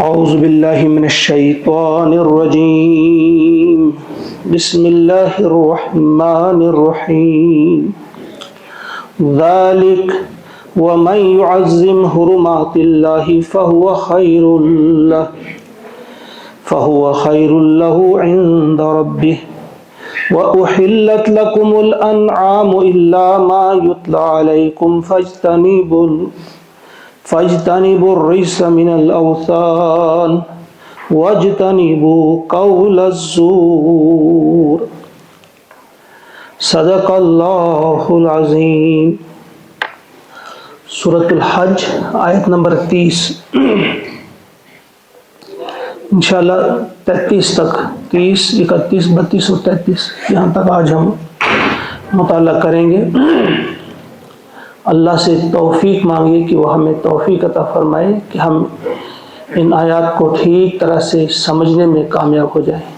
اعوذ باللہ من الشیطان الرجیم بسم اللہ الرحمن الرحیم ذالک ومن يعظم حرمات اللہ فهو خیر له عند ربه وأحلت لكم الأنعام إلا ما يتلى عليكم فاجتنبوا الرجس من الأوثان واجتنبوا قول الزور صدق اللہ العظیم۔ سورۃ الحج آیت نمبر 30 انشاءاللہ 33 تک، 30، 31، 32 اور 33 یہاں تک آج ہم مطالعہ کریں گے۔ اللہ سے توفیق مانگے کہ وہ ہمیں توفیق عطا فرمائے کہ ہم ان آیات کو ٹھیک طرح سے سمجھنے میں کامیاب ہو جائیں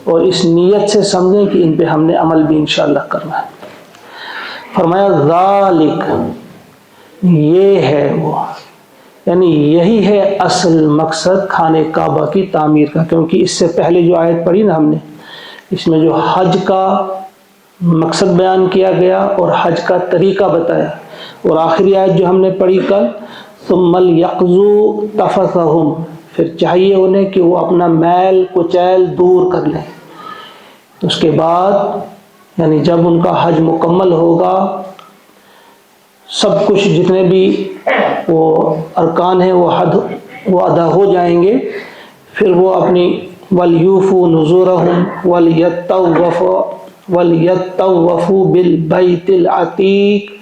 اور اس نیت سے سمجھیں کہ ان پہ ہم نے عمل بھی انشاءاللہ کرنا ہے۔ فرمایا ذالک، یہ ہے وہ، یعنی یہی ہے اصل مقصد خانہ کعبہ کی تعمیر کا، کیونکہ اس سے پہلے جو آیت پڑھی نا ہم نے، اس میں جو حج کا مقصد بیان کیا گیا اور حج کا طریقہ بتایا، اور آخری آیت جو ہم نے پڑھی کل ثم لیقضوا تفثہم، پھر چاہیے انہیں کہ وہ اپنا میل کچیل دور کر لیں۔ اس کے بعد یعنی جب ان کا حج مکمل ہوگا، سب کچھ جتنے بھی وہ ارکان ہیں وہ ادا ہو جائیں گے، پھر وہ اپنی وَلْيُوفُوا نُذُورَهُمْ وَلْيَطَّوَّفُوا بِالْبَيْتِ الْعَتِيقِ،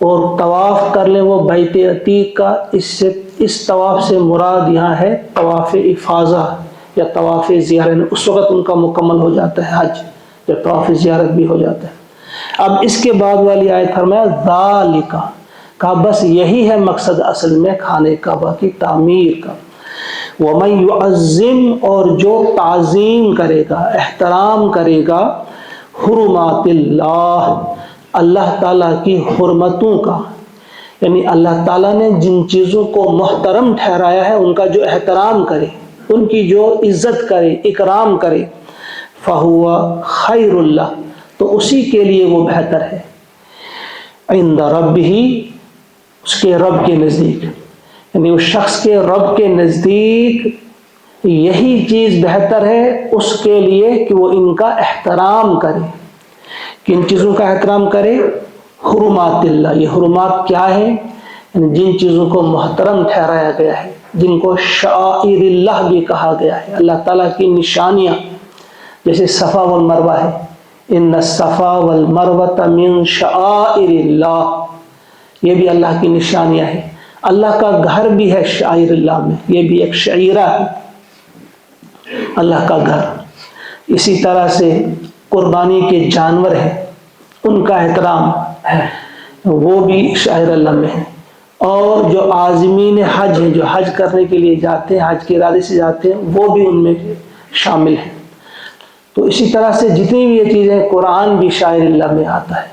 اور طواف کر لیں وہ بیت عتیق کا۔ اس طواف سے مراد یہاں ہے طواف افاضہ یا طواف زیارت، اس وقت ان کا مکمل ہو جاتا ہے حج، یا طواف زیارت بھی ہو جاتا ہے۔ اب اس کے بعد والی آیت فرمایا ذالک، کہا بس یہی ہے مقصد اصل میں خانہ کعبہ کی تعمیر کا۔ وَمَن يُعَظِّمْ، اور جو تعظیم کرے گا، احترام کرے گا، حرمات اللہ، اللہ تعالیٰ کی حرمتوں کا، یعنی اللہ تعالیٰ نے جن چیزوں کو محترم ٹھہرایا ہے ان کا جو احترام کرے، ان کی جو عزت کرے، اکرام کرے، فَهُوَ خَيْرٌ لَهُ، تو اسی کے لیے وہ بہتر ہے، عند ربہ، اس کے رب کے نزدیک، یعنی اس شخص کے رب کے نزدیک یہی چیز بہتر ہے اس کے لیے کہ وہ ان کا احترام کرے۔ کن چیزوں کا احترام کرے؟ حرمات اللہ، یہ حرمات کیا ہے؟ یعنی جن چیزوں کو محترم ٹھہرایا گیا ہے، جن کو شعائر اللہ بھی کہا گیا ہے، اللہ تعالیٰ کی نشانیاں، جیسے صفا والمروہ ہے، ان الصفا والمروہ من شعائر اللہ، یہ بھی اللہ کی نشانیاں ہیں۔ اللہ کا گھر بھی ہے شعائر اللہ میں، یہ بھی ایک شعیرہ ہے اللہ کا گھر۔ اسی طرح سے قربانی کے جانور ہیں، ان کا احترام ہے، وہ بھی شعائر اللہ میں ہے۔ اور جو عازمین حج ہیں، جو حج کرنے کے لیے جاتے ہیں، حج کے ارادے سے جاتے ہیں، وہ بھی ان میں شامل ہیں۔ تو اسی طرح سے جتنی بھی یہ چیزیں، قرآن بھی شاعر اللہ میں آتا ہے،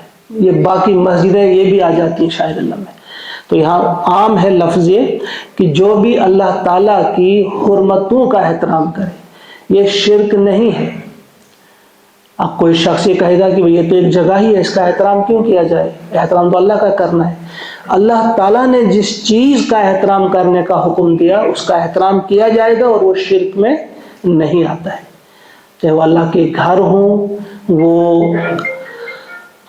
یہ باقی مسجدیں یہ بھی آ جاتی ہیں شاعر اللہ میں۔ تو یہاں عام ہے لفظ یہ کہ جو بھی اللہ تعالیٰ کی حرمتوں کا احترام کرے، یہ شرک نہیں ہے۔ اب کوئی شخص یہ کہے گا کہ یہ تو ایک جگہ ہی ہے، اس کا احترام کیوں کیا جائے؟ احترام تو اللہ کا کرنا ہے۔ اللہ تعالیٰ نے جس چیز کا احترام کرنے کا حکم دیا اس کا احترام کیا جائے گا، اور وہ شرک میں نہیں آتا ہے، چاہے وہ اللہ کے گھر ہوں، وہ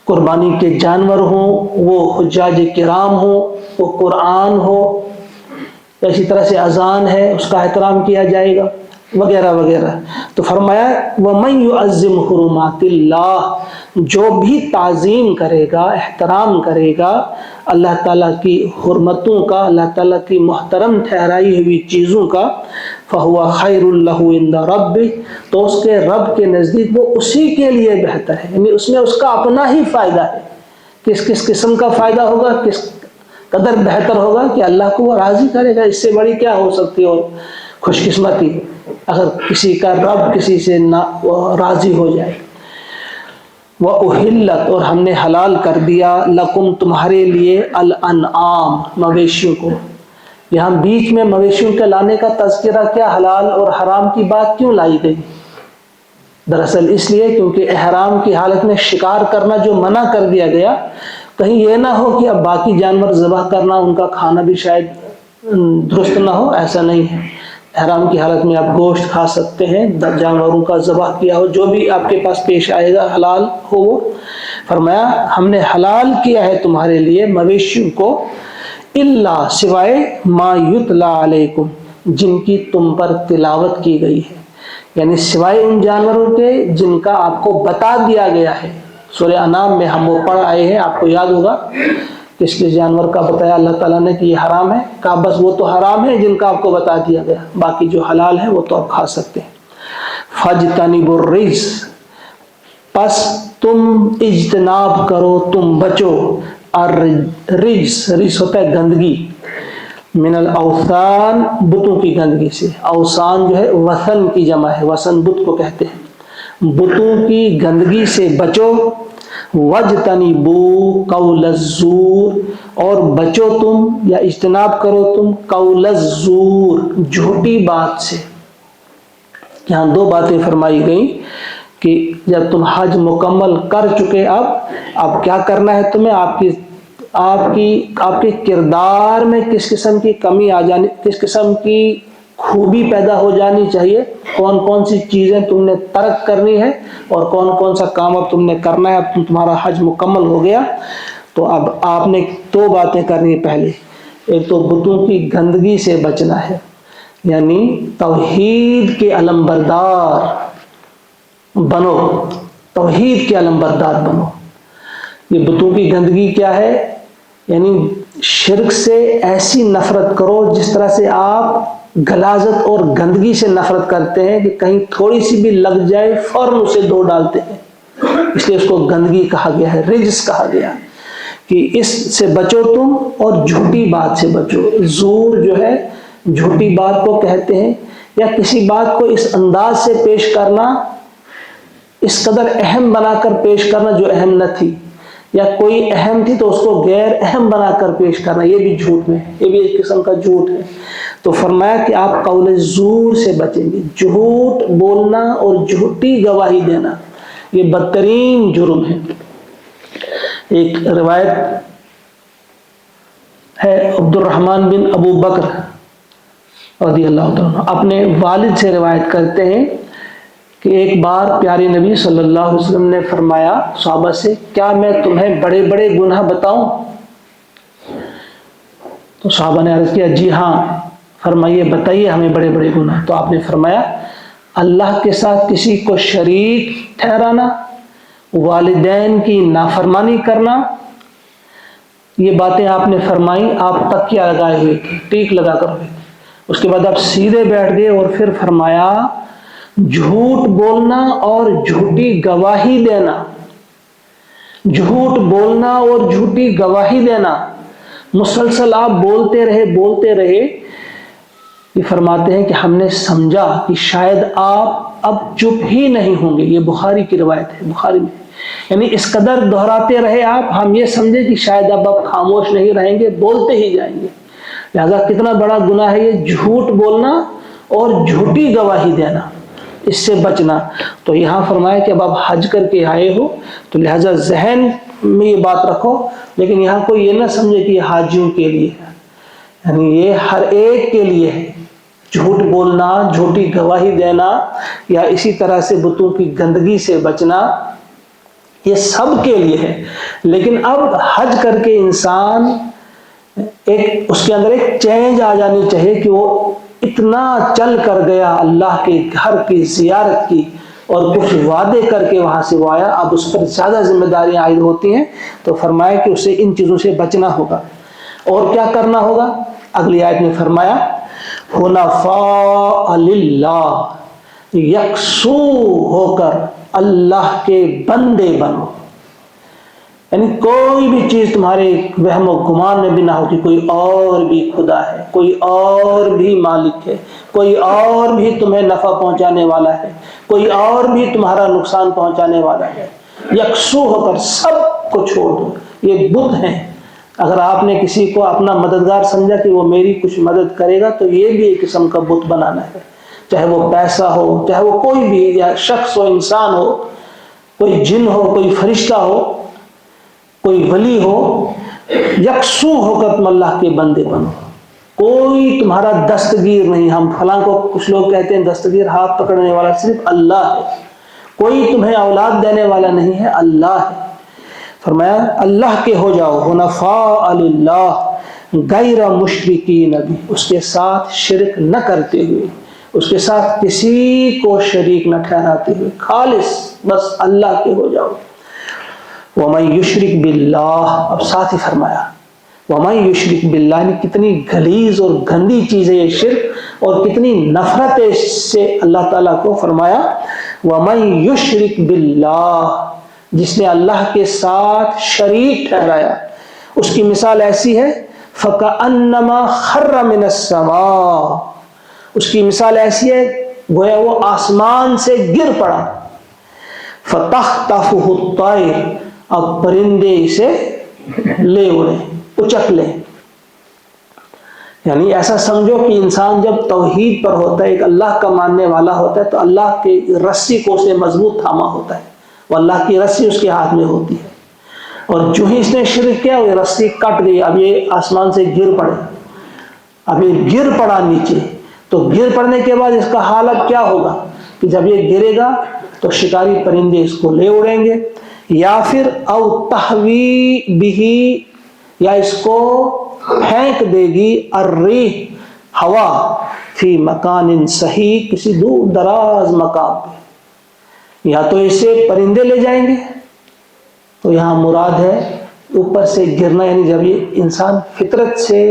قربانی کے جانور ہوں، وہ حجاج کرام ہوں، وہ قرآن ہو، اسی طرح سے اذان ہے اس کا احترام کیا جائے گا، وغیرہ وغیرہ۔ تو فرمایا وَمَن يُعَظِّمْ حُرُمَاتِ اللَّهِ، جو بھی تعظیم کرے گا، احترام کرے گا اللہ تعالیٰ کی حرمتوں کا، اللہ تعالیٰ کی محترم ٹھہرائی ہوئی چیزوں کا، فَهُوَ خَيْرٌ لَهُ عِندَ رَبِّهِ، تو اس کے رب کے نزدیک وہ اسی کے لیے بہتر ہے، یعنی اس میں اس کا اپنا ہی فائدہ ہے۔ کس قسم کا فائدہ ہوگا، کس قدر بہتر ہوگا کہ اللہ کو وہ راضی کرے گا، اس سے بڑی کیا ہو سکتی ہے اور خوش قسمتی اگر کسی کا رب کسی سے راضی ہو جائے۔ وَأُحِلَّتْ، اور ہم نے حلال کر دیا، لَكُمْ، تمہارے لیے، الْأَنْعَامُ، مویشیوں کو، یہاں بیچ میں مویشیوں کے لانے کا تذکرہ کیا حلال اور حرام کی بات کیوں لائی گئی؟ دراصل اس لیے کیونکہ احرام کی حالت میں شکار کرنا جو منع کر دیا گیا، کہیں یہ نہ ہو کہ اب باقی جانور ذبح کرنا، ان کا کھانا بھی شاید درست نہ ہو، ایسا نہیں ہے۔ احرام کی حالت میں آپ گوشت کھا سکتے ہیں، جانوروں کا ذبح کیا ہو، جو بھی آپ کے پاس پیش آئے گا حلال ہو وہ۔ فرمایا ہم نے حلال کیا ہے تمہارے لیے مویشیوں کو، الا سوائے ما یتلا علیکم، جن کی تم پر تلاوت کی گئی ہے، یعنی سوائے ان جانوروں کے جن کا آپ کو بتا دیا گیا ہے۔ سورہ انعام میں ہم وہ پڑھ آئے ہیں، آپ کو یاد ہوگا کس کس جانور کا بتایا اللہ تعالیٰ نے کہ یہ حرام ہے، کہا بس وہ تو حرام ہے جن کا آپ کو بتا دیا گیا، باقی جو حلال ہے وہ تو آپ کھا سکتے ہیں۔ فَاجْتَنِبُوا الرِّجْسَ، پس تم اجتناب کرو، تم بچو، الرجس، رجس ہوتا ہے گندگی، من الاوثان، بتوں کی گندگی سے۔ اوثان جو ہے وثن کی جمع ہے، وثن بت کو کہتے ہیں، بتوں کی گندگی سے بچو۔ وَاجْتَنِبُوا قَوْلَ الزُّورِ، اور بچو تم یا اجتناب کرو تم قول الزور، جھوٹی بات سے۔ یہاں دو باتیں فرمائی گئیں کہ جب تم حج مکمل کر چکے، اب کیا کرنا ہے تمہیں، آپ کے کردار میں کس قسم کی کمی آ جانی، کس قسم کی خوبی پیدا ہو جانی چاہیے، کون کون سی چیزیں تم نے ترک کرنی ہے اور کون کون سا کام اب تم نے کرنا ہے۔ اب تمہارا حج مکمل ہو گیا تو اب آپ نے دو باتیں کرنی ہیں۔ پہلے ایک تو بتوں کی گندگی سے بچنا ہے، یعنی توحید کے علمبردار بنو، توحید کے علمبردار بنو۔ یہ بتوں کی گندگی کیا ہے؟ یعنی شرک سے ایسی نفرت کرو جس طرح سے آپ غلاظت اور گندگی سے نفرت کرتے ہیں کہ کہیں تھوڑی سی بھی لگ جائے فوراً اسے دھو ڈالتے ہیں، اس لیے اس کو گندگی کہا گیا ہے، رجس کہا گیا، کہ اس سے بچو تم اور جھوٹی بات سے بچو۔ زور جو ہے جھوٹی بات کو کہتے ہیں، یا کسی بات کو اس انداز سے پیش کرنا، اس قدر اہم بنا کر پیش کرنا جو اہم نہ تھی، یا کوئی اہم تھی تو اس کو غیر اہم بنا کر پیش کرنا، یہ بھی جھوٹ میں ہے، یہ بھی ایک قسم کا جھوٹ ہے۔ تو فرمایا کہ آپ قول زور سے بچیں گے، جھوٹ بولنا اور جھوٹی گواہی دینا یہ بدترین جرم ہے۔ ایک روایت ہے، عبد الرحمن بن ابو بکر رضی اللہ تعالیٰ اپنے والد سے روایت کرتے ہیں کہ ایک بار پیارے نبی صلی اللہ علیہ وسلم نے فرمایا صحابہ سے، کیا میں تمہیں بڑے بڑے گناہ بتاؤں؟ تو صحابہ نے عرض کیا جی ہاں، فرمائیے بتائیے ہمیں بڑے بڑے گناہ۔ تو آپ نے فرمایا اللہ کے ساتھ کسی کو شریک ٹھہرانا، والدین کی نافرمانی کرنا، یہ باتیں آپ نے فرمائی، آپ تکیہ لگائے ہوئے تھے، ٹیک لگا کر ہوئے تھے۔ اس کے بعد آپ سیدھے بیٹھ گئے اور پھر فرمایا جھوٹ بولنا اور جھوٹی گواہی دینا، جھوٹ بولنا اور جھوٹی گواہی دینا، مسلسل آپ بولتے رہے۔ یہ فرماتے ہیں کہ ہم نے سمجھا کہ شاید آپ اب چپ ہی نہیں ہوں گے، یہ بخاری کی روایت ہے، بخاری میں، یعنی اس قدر دہراتے رہے آپ، ہم یہ سمجھے کہ شاید اب آپ خاموش نہیں رہیں گے، بولتے ہی جائیں گے۔ لہذا کتنا بڑا گناہ ہے یہ جھوٹ بولنا اور جھوٹی گواہی دینا، اس سے بچنا۔ تو یہاں فرمایا کہ اب آپ حج کر کے آئے ہو تو لہذا ذہن میں یہ بات رکھو، لیکن یہاں کوئی یہ نہ سمجھے کہ یہ حاجیوں کے لیے ہے، یعنی یہ ہر ایک کے لیے ہے۔ جھوٹ بولنا، جھوٹی گواہی دینا، یا اسی طرح سے بتوں کی گندگی سے بچنا، یہ سب کے لیے ہے۔ لیکن اب حج کر کے انسان اس کے اندر ایک چینج آ جانی چاہیے کہ وہ اتنا چل کر گیا اللہ کے گھر کی زیارت کی اور کچھ وعدے کر کے وہاں سے وہ آیا، اب اس پر زیادہ ذمہ داریاں عائد ہوتی ہیں۔ تو فرمایا کہ اسے ان چیزوں سے بچنا ہوگا۔ اور کیا کرنا ہوگا؟ اگلی آیت میں فرمایا حنفاء للہ، یکسو ہو کر اللہ کے بندے بنو، یعنی کوئی بھی چیز تمہارے وہم و گمان میں بھی نہ ہو کہ کوئی اور بھی خدا ہے، کوئی اور بھی مالک ہے، کوئی اور بھی تمہیں نفع پہنچانے والا ہے، کوئی اور بھی تمہارا نقصان پہنچانے والا ہے۔ یکسو ہو کر سب کو چھوڑ دو، یہ بت ہیں، اگر آپ نے کسی کو اپنا مددگار سمجھا کہ وہ میری کچھ مدد کرے گا، تو یہ بھی ایک قسم کا بت بنانا ہے، چاہے وہ پیسہ ہو، چاہے وہ کوئی بھی یا شخص ہو، انسان ہو، کوئی جن ہو، کوئی فرشتہ ہو، کوئی ولی ہو، یکسو ہو کر تم اللہ کے بندے بنو، کوئی تمہارا دستگیر نہیں۔ ہم فلاں کو، کچھ لوگ کہتے ہیں دستگیر ہاتھ پکڑنے والا صرف اللہ ہے، کوئی تمہیں اولاد دینے والا نہیں ہے، اللہ ہے۔ فرمایا اللہ کے ہو جاؤ، حنفاء للہ غیر مشرکین بھی، اس کے ساتھ شرک نہ کرتے ہوئے، اس کے ساتھ کسی کو شریک نہ ٹھہراتے ہوئے، خالص بس اللہ کے ہو جاؤ۔ وَمَن يُشْرِكْ بِاللَّهِ، اب ساتھ ہی فرمایا وَمَن يُشْرِكْ بِاللَّهِ، یعنی کتنی غلیظ اور گندی چیز ہے یہ شرک، اور کتنی نفرت ہے اس سے اللہ تعالیٰ کو۔ فرمایا وَمَن يُشْرِكْ بِاللَّهِ، جس نے اللہ کے ساتھ شریک ٹھہرایا، اس کی مثال ایسی ہے فَكَأَنَّمَا خَرَّ مِنَ السَّمَاءِ، اس کی مثال ایسی ہے گویا وہ آسمان سے گر پڑا، فَتَخْطَفُهُ الطَّيْرُ، اب پرندے اسے لے اڑے، اچک لیں۔ یعنی ایسا سمجھو کہ انسان جب توحید پر ہوتا ہے، ایک اللہ کا ماننے والا ہوتا ہے، تو اللہ کی رسی کو اس نے مضبوط تھاما ہوتا ہے، وہ اللہ کی رسی اس کے ہاتھ میں ہوتی ہے، اور جو ہی اس نے شرک کیا وہ رسی کٹ گئی، اب یہ آسمان سے گر پڑے، اب یہ گر پڑا نیچے، تو گر پڑنے کے بعد اس کا حالت کیا ہوگا کہ جب یہ گرے گا تو شکاری پرندے اس کو لے اڑیں گے، یا پھر او تحوی بہی، یا اس کو پھینک دے گی الریح، ہوا، فی مکان صحیح، کسی دور دراز مقام پہ، یا تو اسے پرندے لے جائیں گے، تو یہاں مراد ہے اوپر سے گرنا، یعنی جب یہ انسان فطرت سے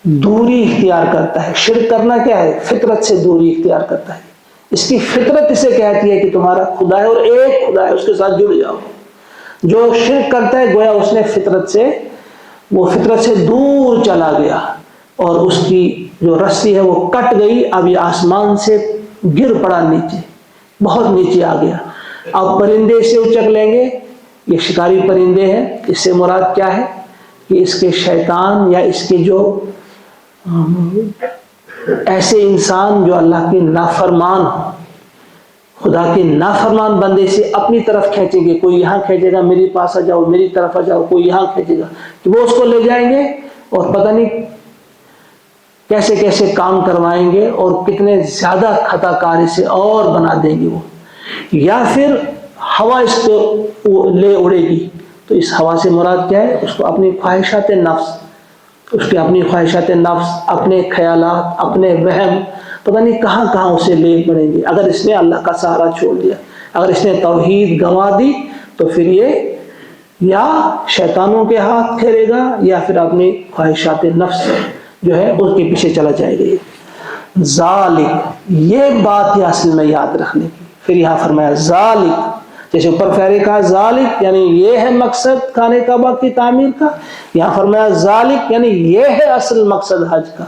دوری اختیار کرتا ہے، شرک کرنا کیا ہے؟ فطرت سے دوری اختیار کرتا ہے، اس کی فطرت اسے کہتی ہے کہ تمہارا خدا ہے اور ایک خدا ہے، اس کے ساتھ جڑ جاؤ۔ جو شرک کرتا ہے گویا اس نے فطرت سے دور چلا گیا، اور اس کی جو رسی ہے وہ کٹ گئی، اب یہ آسمان سے گر پڑا نیچے، بہت نیچے آ گیا۔ اب پرندے سے اچک لیں گے، یہ شکاری پرندے ہیں، اس سے مراد کیا ہے کہ اس کے شیطان یا اس کے جو ایسے انسان جو اللہ کے نافرمان ہو، خدا کے نافرمان بندے سے اپنی طرف کھینچیں گے، کوئی یہاں کھینچے گا میرے پاس آ جاؤ، میری طرف آ جاؤ، کوئی یہاں کھینچے گا، کہ وہ اس کو لے جائیں گے اور پتہ نہیں کیسے کیسے کام کروائیں گے، اور کتنے زیادہ خطا کار اسے اور بنا دیں گے وہ، یا پھر ہوا اس کو لے اڑے گی۔ تو اس ہوا سے مراد کیا ہے؟ اس کو اپنی خواہشات نفس، اس کے اپنی خواہشات نفس، اپنے خیالات، اپنے وہم، پتہ نہیں کہاں کہاں اسے لے پڑیں گے۔ اگر اس نے اللہ کا سہارا چھوڑ دیا، اگر اس نے توحید گنوا دی، تو پھر یہ یا شیطانوں کے ہاتھ پھیرے گا، یا پھر اپنی خواہشات نفس جو ہے اس کے پیچھے چلا جائے گا۔ ذالک، یہ بات ہے اصل میں یاد رکھنے کی۔ پھر یہاں فرمایا ذالک، جیسے اوپر پہلے کہا ذالک یعنی یہ ہے مقصد خانہ کعبہ کی تعمیر کا، یہاں فرمایا ذالک یعنی یہ ہے اصل مقصد حج کا۔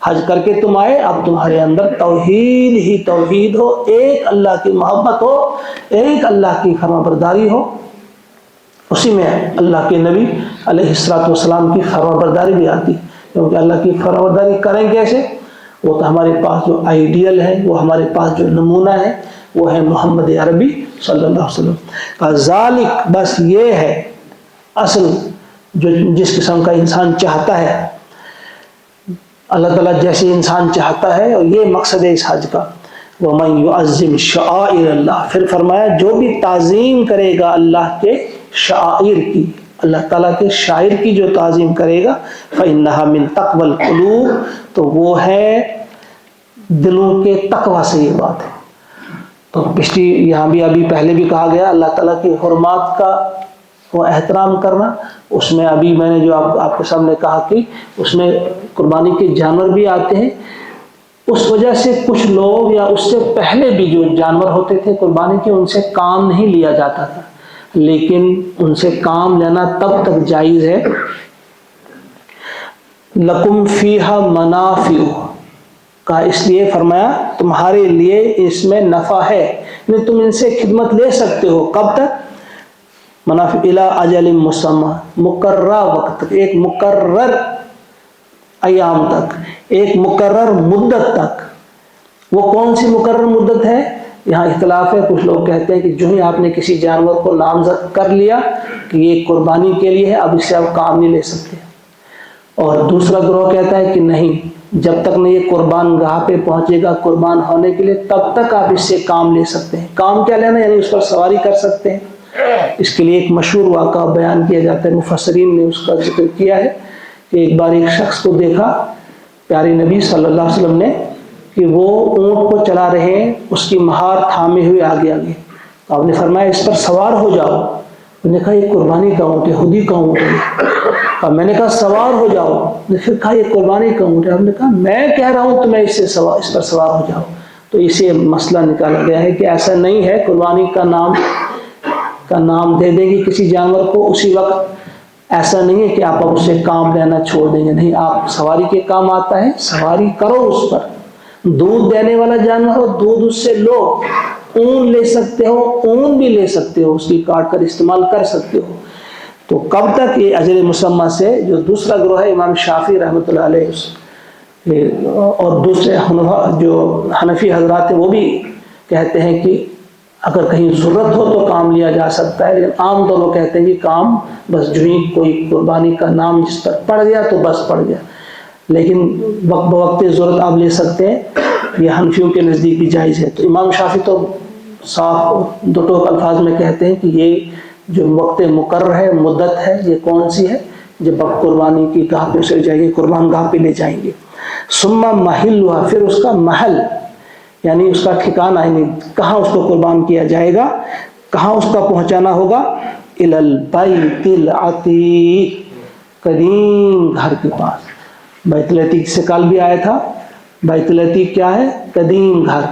حج کر کے تم آئے، اب تمہارے اندر توحید ہی توحید ہو، ایک اللہ کی محبت ہو، ایک اللہ کی فرما برداری ہو، اسی میں اللہ کے نبی علیہ السلام کی فرما برداری بھی آتی، کیونکہ اللہ کی فرما برداری کریں کیسے؟ وہ تو ہمارے پاس جو آئیڈیل ہے، وہ ہمارے پاس جو نمونہ ہے، وہ ہے محمد عربی صلی اللہ علیہ وسلم۔ ذالک، بس یہ ہے اصل جو جس قسم کا انسان چاہتا ہے، اللہ تعالیٰ جیسے انسان چاہتا ہے، اور یہ مقصد ہے اس حج کا۔ وَمَن يُعَظِّمْ شَعَائِرَ اللَّهِ، پھر فرمایا جو بھی تعظیم کرے گا اللہ کے شعائر کی، اللہ تعالیٰ کے شاعر کی جو تعظیم کرے گا، فَإِنَّهَا مِن تَقْوَى الْقُلُوبِ، تو وہ ہے دلوں کے تقوی سے یہ بات ہے۔ تو پچھلی یہاں بھی ابھی پہلے بھی کہا گیا اللہ تعالیٰ کی حرمات کا وہ احترام کرنا، اس میں ابھی میں نے جو آپ کے سامنے کہا کہ اس میں قربانی کے جانور بھی آتے ہیں، اس وجہ سے کچھ لوگ یا اس سے پہلے بھی جو جانور ہوتے تھے قربانی کے، ان سے کام نہیں لیا جاتا تھا، لیکن ان سے کام لینا تب تک جائز ہے۔ لَكُمْ فِيهَا مَنَافِعُ کا اس لیے فرمایا تمہارے لیے اس میں نفع ہے، یعنی تم ان سے خدمت لے سکتے ہو، کب تک؟ منافع الی اجل مسمى، مقررہ وقت تک، ایک مقرر ایام تک، ایک مقرر مدت تک۔ وہ کون سی مقرر مدت ہے؟ یہاں اختلاف ہے، کچھ لوگ کہتے ہیں کہ جو ہی آپ نے کسی جانور کو نامزد کر لیا کہ یہ قربانی کے لیے ہے، اب اس سے آپ کام نہیں لے سکتے، اور دوسرا گروہ کہتا ہے کہ نہیں، جب تک نہیں یہ قربان گاہ پہ پہنچے گا قربان ہونے کے لیے تب تک آپ اس سے کام لے سکتے ہیں۔ کام کیا لینا؟ یعنی اس پر سواری کر سکتے ہیں۔ اس کے لیے ایک مشہور واقعہ بیان کیا جاتا ہے، مفسرین نے اس کا ذکر کیا ہے کہ ایک بار ایک شخص کو دیکھا پیارے نبی صلی اللہ علیہ وسلم نے کہ وہ اونٹ کو چلا رہے ہیں، اس کی مہار تھامے ہوئے آگے آگے، تو آپ نے فرمایا اس پر سوار ہو جاؤ۔ میں نے کہا یہ قربانی کا اونٹ ہے، خودی کا اونٹ ہے۔ اور میں نے کہا سوار ہو جاؤ، نے پھر کہا یہ قربانی کا اونٹ ہے۔ آپ نے کہا میں کہہ رہا ہوں تو میں اس پر سوار ہو جاؤ۔ تو اسے مسئلہ نکالا گیا ہے کہ ایسا نہیں ہے، قربانی کا نام دے دیں گے کسی جانور کو، اسی وقت ایسا نہیں ہے کہ آپ اب اس سے کام لینا چھوڑ دیں گے، نہیں، آپ سواری کے کام آتا ہے، سواری کرو اس پر۔ دودھ دینے والا جانور ہو، دودھ اس سے لو، اون لے سکتے ہو، اون بھی لے سکتے ہو، اس کی کاٹ کر استعمال کر سکتے ہو۔ تو کب تک یہ اجل مسمى سے؟ جو دوسرا گروہ ہے امام شافعی رحمۃ اللہ علیہ اور دوسرے جو حنفی حضرات ہیں وہ بھی کہتے ہیں کہ اگر کہیں ضرورت ہو تو کام لیا جا سکتا ہے، لیکن عام طور پر کہتے ہیں کہ کام بس جو ہی کوئی قربانی کا نام جس پر پڑ گیا تو بس پڑ گیا، لیکن وقت بوقت ضرورت آپ لے سکتے ہیں، یہ حنفیوں کے نزدیک بھی جائز ہے۔ تو امام شافعی تو صاف دو ٹوک الفاظ میں کہتے ہیں کہ یہ جو وقت مقرر ہے، مدت ہے، یہ کون سی ہے؟ جب آپ قربانی کی گاہ پہ اسے جائیں گے، قربان گاہ پہ لے جائیں گے۔ ثم محلها، پھر اس کا محل یعنی اس کا ٹھکانہ، یعنی کہاں اس کو قربان کیا جائے گا، کہاں اس کا پہنچانا ہوگا؟ الی البیت العتیق، قدیم گھر کے پاس۔ بیت العتیق سے کل بھی آیا تھا، بیت العتیق کیا ہے؟ قدیم گھر،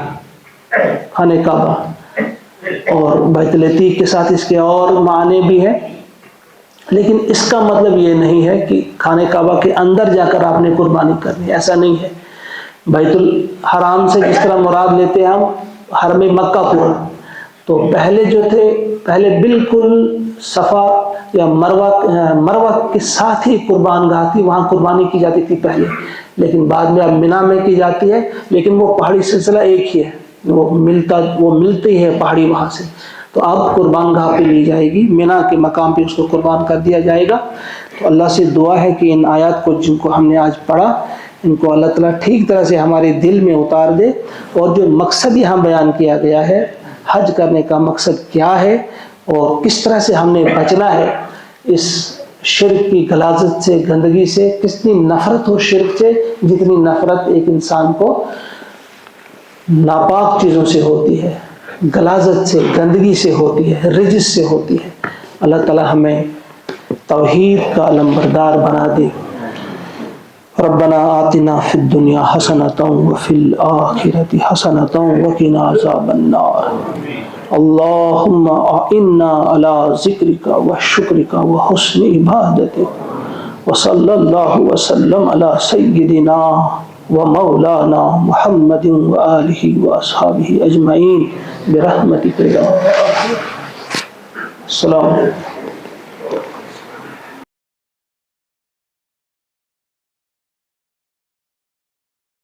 خانہ کعبہ۔ اور بیت العتیق کے ساتھ اس کے اور معنی بھی ہیں، لیکن اس کا مطلب یہ نہیں ہے کہ خانہ کعبہ کے اندر جا کر آپ نے قربانی کرنی، ایسا نہیں ہے۔ بیت الحرام سے جس طرح مراد لیتے ہیں ہم حرم مکہ پورا، تو پہلے جو تھے، پہلے بالکل صفا یا مروہ کے ساتھ ہی قربان گاہ تھی، وہاں قربانی کی جاتی تھی پہلے، لیکن بعد میں اب مینا میں کی جاتی ہے، لیکن وہ پہاڑی سلسلہ ایک ہی ہے، وہ ملتی ہے پہاڑی وہاں سے۔ تو اب قربان گاہ پہ لی جائے گی، مینا کے مقام پہ اس کو قربان کر دیا جائے گا۔ تو اللہ سے دعا ہے کہ ان آیات کو جن کو ہم نے آج پڑھا، ان کو اللہ تعالیٰ ٹھیک طرح سے ہمارے دل میں اتار دے، اور جو مقصد یہاں بیان کیا گیا ہے، حج کرنے کا مقصد کیا ہے اور کس طرح سے ہم نے بچنا ہے اس شرک کی غلاظت سے، گندگی سے۔ کتنی نفرت ہو شرک سے، جتنی نفرت ایک انسان کو ناپاک چیزوں سے ہوتی ہے، غلاظت سے، گندگی سے ہوتی ہے، رجس سے ہوتی ہے۔ اللہ تعالیٰ ہمیں توحید کا علمبردار بنا دے۔ ربنا آتنا فی الدنیا حسنۃ وفی الآخرۃ حسنۃ وقنا عذاب النار۔ اللہم اعنا علی ذکرک وشکرک وحسن عبادتک، وصلی اللہ وسلم علی سیدنا ومولانا محمد وآلہ واصحابہ اجمعین برحمتک یا ارحم الراحمین۔ السلام علیکم۔